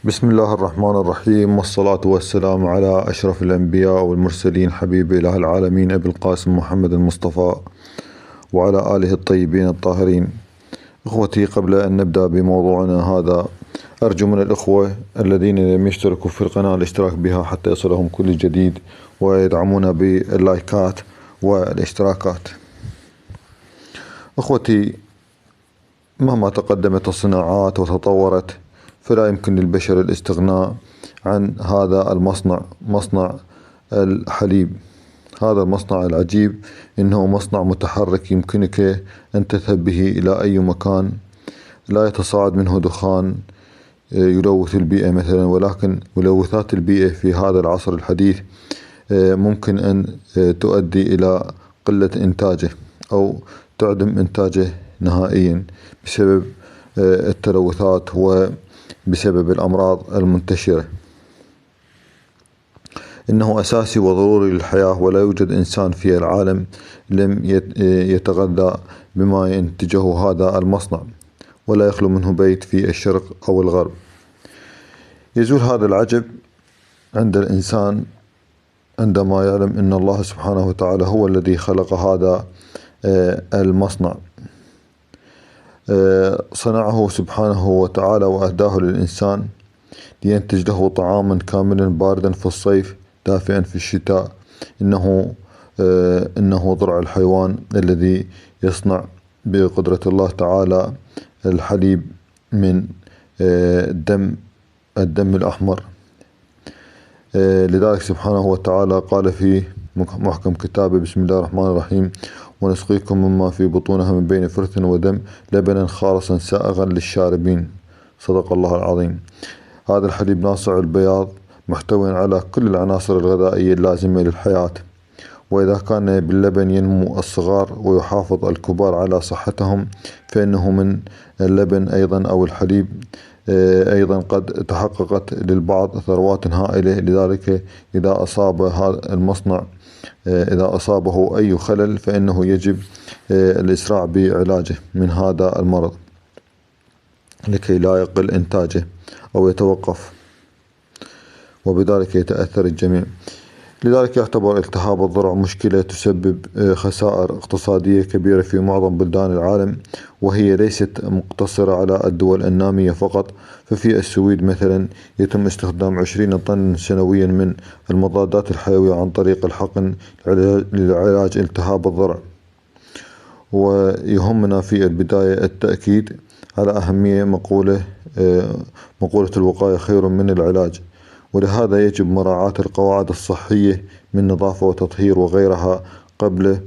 بسم الله الرحمن الرحيم، والصلاة والسلام على أشرف الأنبياء والمرسلين، حبيب إله العالمين أبي القاسم محمد المصطفى وعلى آله الطيبين الطاهرين. إخوتي، قبل أن نبدأ بموضوعنا هذا، أرجو من الإخوة الذين لم يشتركوا في القناة الاشتراك بها حتى يصلهم كل جديد، ويدعمونا باللايكات والاشتراكات. إخوتي، مهما تقدمت الصناعات وتطورت، فلا يمكن للبشر الاستغناء عن هذا المصنع، مصنع الحليب. هذا المصنع العجيب إنه مصنع متحرك، يمكنك أن تذهب به إلى أي مكان، لا يتصاعد منه دخان يلوث البيئة مثلا، ولكن ملوثات البيئة في هذا العصر الحديث ممكن أن تؤدي إلى قلة إنتاجه أو تعدم إنتاجه نهائيا بسبب التلوثات وبسبب الأمراض المنتشرة. إنه أساسي وضروري للحياة، ولا يوجد إنسان في العالم لم يتغذى بما ينتجه هذا المصنع، ولا يخلو منه بيت في الشرق أو الغرب. يزول هذا العجب عند الإنسان عندما يعلم أن الله سبحانه وتعالى هو الذي خلق هذا المصنع، صنعه سبحانه وتعالى وأهداه للإنسان لينتج له طعاما كاملا باردا في الصيف دافئا في الشتاء. إنه ضرع الحيوان الذي يصنع بقدرة الله تعالى الحليب من الدم الأحمر. لذلك سبحانه وتعالى قال في محكم كتابه: بسم الله الرحمن الرحيم: ونسقيكم مما في بطونها من بين فرث ودم لبنا خالصا سائغا للشاربين. صدق الله العظيم. هذا الحليب ناصع البياض، محتوي على كل العناصر الغذائية اللازمة للحياة، وإذا كان باللبن ينمو الصغار ويحافظ الكبار على صحتهم، فإنه من اللبن أيضا أو الحليب أيضا قد تحققت للبعض ثروات هائلة. لذلك إذا أصاب هذا المصنع إذا أصابه أي خلل، فإنه يجب الإسراع بعلاجه من هذا المرض لكي لا يقل إنتاجه أو يتوقف، وبذلك يتأثر الجميع. لذلك يعتبر التهاب الضرع مشكلة تسبب خسائر اقتصادية كبيرة في معظم بلدان العالم، وهي ليست مقتصرة على الدول النامية فقط. ففي السويد مثلا يتم استخدام 20 طن سنويا من المضادات الحيوية عن طريق الحقن لعلاج التهاب الضرع. ويهمنا في البداية التأكيد على أهمية مقولة الوقاية خير من العلاج، ولهذا يجب مراعاة القواعد الصحية من نظافة وتطهير وغيرها قبل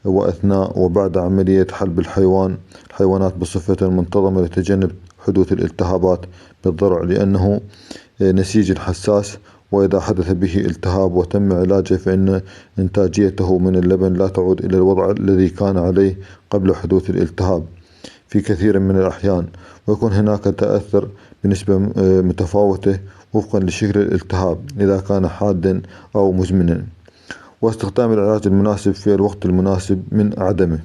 وأثناء وبعد عملية حلب الحيوانات بصفة منتظمة لتجنب حدوث الالتهابات بالضرع، لأنه نسيج حساس، وإذا حدث به التهاب وتم علاجه فإن إنتاجيته من اللبن لا تعود إلى الوضع الذي كان عليه قبل حدوث الالتهاب في كثير من الأحيان، ويكون هناك تأثر بنسبة متفاوتة وفقا لشكل الالتهاب إذا كان حادا أو مزمنا، واستخدام العلاج المناسب في الوقت المناسب من عدمه.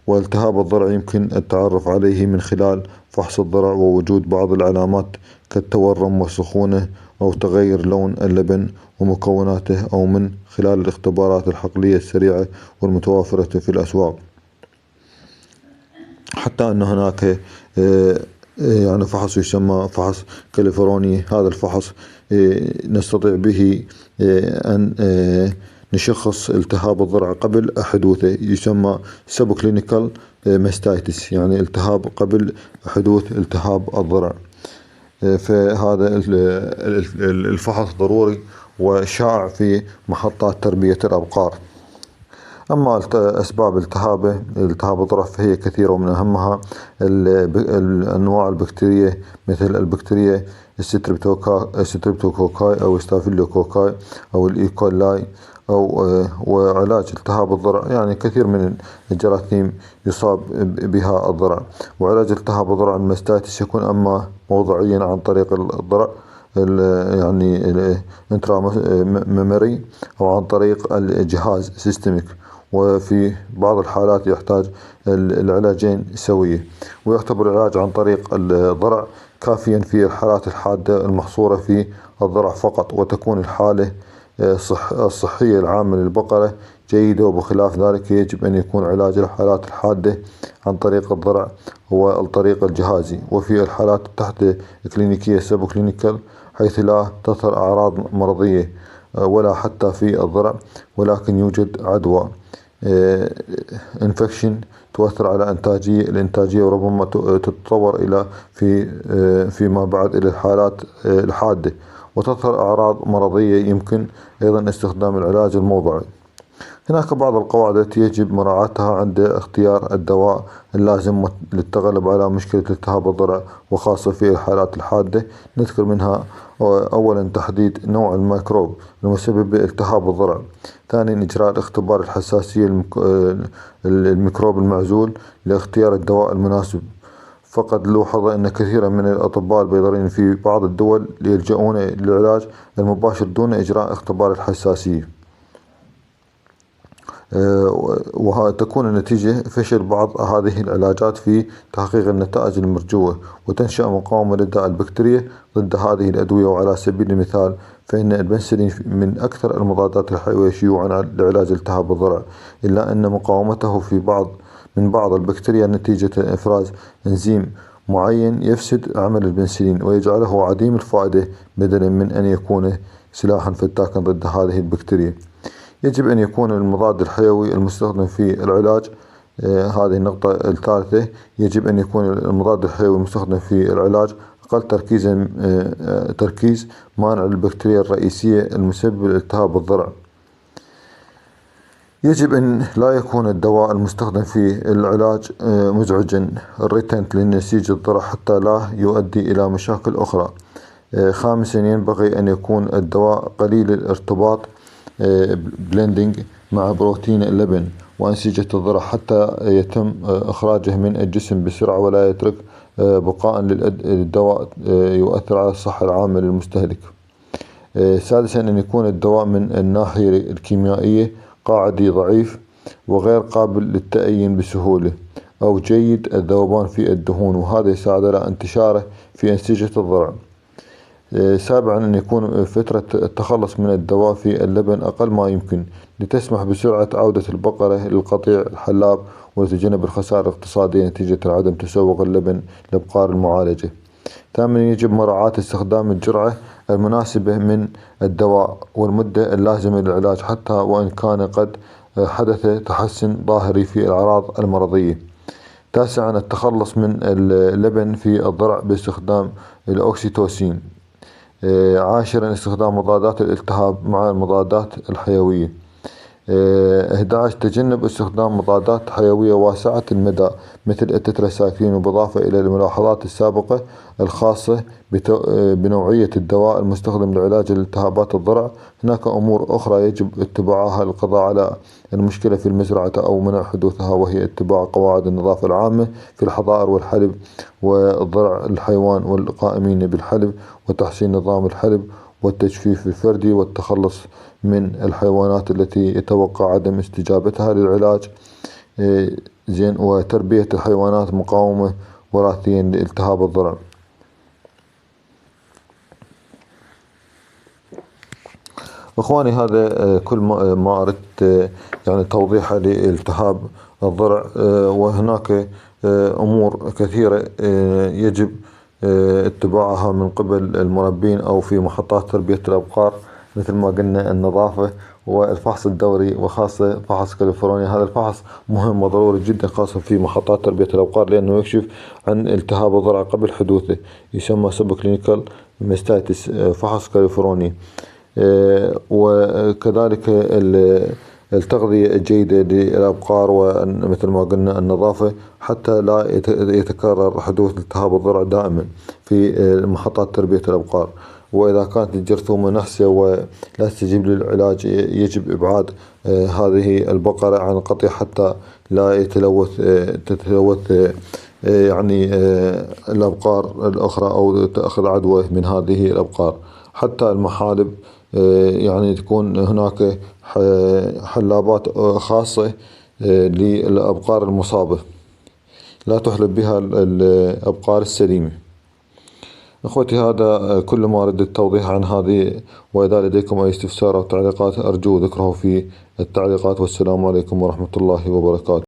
والتهاب الضرع يمكن التعرف عليه من خلال فحص الضرع ووجود بعض العلامات كالتورم والسخونة أو تغير لون اللبن ومكوناته، أو من خلال الاختبارات الحقلية السريعة والمتوافرة في الأسواق. حتى أن هناك يعني فحص يسمى فحص كاليفورني. هذا الفحص نستطيع به أن نشخص التهاب الضرع قبل حدوثه، يسمى سبكلينيكال ماستايتس، يعني التهاب قبل حدوث التهاب الضرع. فهذا الفحص ضروري وشائع في محطات تربية الأبقار. أما أسباب التهاب الضرع فهي كثيرة، ومن أهمها الأنواع البكتيرية مثل البكتيريا ستريبتوكوكاي أو ستافيلوكوكاي أو الإيكولاي وعلاج التهاب الضرع، يعني كثير من الجراثيم يصاب بها الضرع. وعلاج التهاب الضرع الماستيتس يكون أما موضعيا عن طريق الضرع يعني الانترا ميموري، أو عن طريق الجهاز سيستميك، وفي بعض الحالات يحتاج العلاجين سوية. ويعتبر العلاج عن طريق الضرع كافيا في الحالات الحادة المحصورة في الضرع فقط، وتكون الحالة الصحية العامة للبقرة جيدة. وبخلاف ذلك يجب أن يكون علاج الحالات الحادة عن طريق الضرع هو الطريق الجهازي. وفي الحالات تحت كلينيكية سب كلينيكال حيث لا تظهر أعراض مرضية ولا حتى في الضرع، ولكن يوجد عدوى انفكشن تؤثر على الإنتاجية، وربما تتطور إلى فيما بعد إلى الحالات الحادة، وتظهر أعراض مرضية يمكن أيضا استخدام العلاج الموضعي. هناك بعض القواعد التي يجب مراعاتها عند اختيار الدواء اللازم للتغلب على مشكلة التهاب الضرع، وخاصة في الحالات الحادة. نذكر منها أولا تحديد نوع الميكروب المسبب لالتهاب الضرع. ثانيا إجراء اختبار الحساسية الميكروب المعزول لاختيار الدواء المناسب. فقد لوحظ أن كثيرا من الأطباء البيطريين في بعض الدول يلجؤون للعلاج المباشر دون إجراء اختبار الحساسية، وتكون النتيجة فشل بعض هذه العلاجات في تحقيق النتائج المرجوة، وتنشأ مقاومة لدى البكتيريا ضد هذه الأدوية. وعلى سبيل المثال فإن البنسلين من أكثر المضادات الحيوية شيوعا لعلاج التهاب الضرع، إلا أن مقاومته من بعض البكتيريا نتيجة إفراز إنزيم معين يفسد عمل البنسلين ويجعله عديم الفائدة، بدلا من أن يكون سلاحا فتاكا ضد هذه البكتيريا. يجب أن يكون المضاد الحيوي المستخدم في العلاج هذه النقطة الثالثة، يجب أن يكون المضاد الحيوي المستخدم في العلاج أقل تركيز مانع البكتيريا الرئيسية المسبب لالتهاب الضرع. يجب أن لا يكون الدواء المستخدم في العلاج مزعجا الريتنت لنسيج الضرع حتى لا يؤدي إلى مشاكل أخرى. خامسا ينبغي أن يكون الدواء قليل الارتباط بلندنج مع بروتين اللبن وأنسجة الضرع حتى يتم إخراجه من الجسم بسرعة، ولا يترك بقاء للدواء يؤثر على الصحة العامة للمستهلك. سادسا أن يكون الدواء من الناحية الكيميائية قاعدي ضعيف وغير قابل للتأين بسهولة، أو جيد الذوبان في الدهون، وهذا يساعد على انتشاره في أنسجة الضرع. سابعا أن يكون فترة التخلص من الدواء في اللبن أقل ما يمكن لتسمح بسرعة عودة البقرة للقطيع الحلاب، ولتجنب الخسائر الاقتصادية نتيجة عدم تسوق اللبن لأبقار المعالجة. ثامنا يجب مراعاة استخدام الجرعة المناسبة من الدواء والمدة اللازمة للعلاج حتى وإن كان قد حدث تحسن ظاهري في الأعراض المرضية. تاسعا التخلص من اللبن في الضرع باستخدام الأوكسيتوسين. عاشرا استخدام مضادات الالتهاب مع المضادات الحيوية. 11 تجنب استخدام مضادات حيوية واسعة المدى مثل التتراسايكلين. وبالإضافة إلى الملاحظات السابقة الخاصة بنوعية الدواء المستخدم لعلاج الالتهابات الضرع، هناك أمور أخرى يجب اتباعها للقضاء على المشكلة في المزرعة أو منع حدوثها، وهي اتباع قواعد النظافة العامة في الحظائر والحلب والضرع الحيوان والقائمين بالحلب، وتحسين نظام الحلب والتجفيف الفردي، والتخلص من الحيوانات التي يتوقع عدم استجابتها للعلاج زين، وتربية الحيوانات مقاومة وراثيا لالتهاب الضرع. اخواني هذا كل ما اردت يعني توضيحه لالتهاب الضرع، وهناك امور كثيرة يجب اتباعها من قبل المربين او في محطات تربية الابقار، مثل ما قلنا النظافة والفحص الدوري، وخاصة فحص كاليفورنيا. هذا الفحص مهم وضروري جدا خاصة في محطات تربية الأبقار، لأنه يكشف عن التهاب الضرع قبل حدوثه، يسمى سب كلينيكال ماستيتس فحص كاليفورني. وكذلك التغذية الجيدة للأبقار، ومثل ما قلنا النظافة حتى لا يتكرر حدوث التهاب الضرع دائما في محطات تربية الأبقار. وإذا كانت الجرثومة نحسة ولا تستجيب للعلاج يجب إبعاد هذه البقرة عن القطيع حتى لا تتلوث يعني الأبقار الأخرى أو تأخذ عدوى من هذه الأبقار. حتى المحالب يعني تكون هناك حلابات خاصة للأبقار المصابة، لا تحلب بها الأبقار السليمة. أخوتي، هذا كل ما أردت التوضيح عن هذه، وإذا لديكم أي استفسار أو تعليقات أرجو ذكره في التعليقات. والسلام عليكم ورحمة الله وبركاته.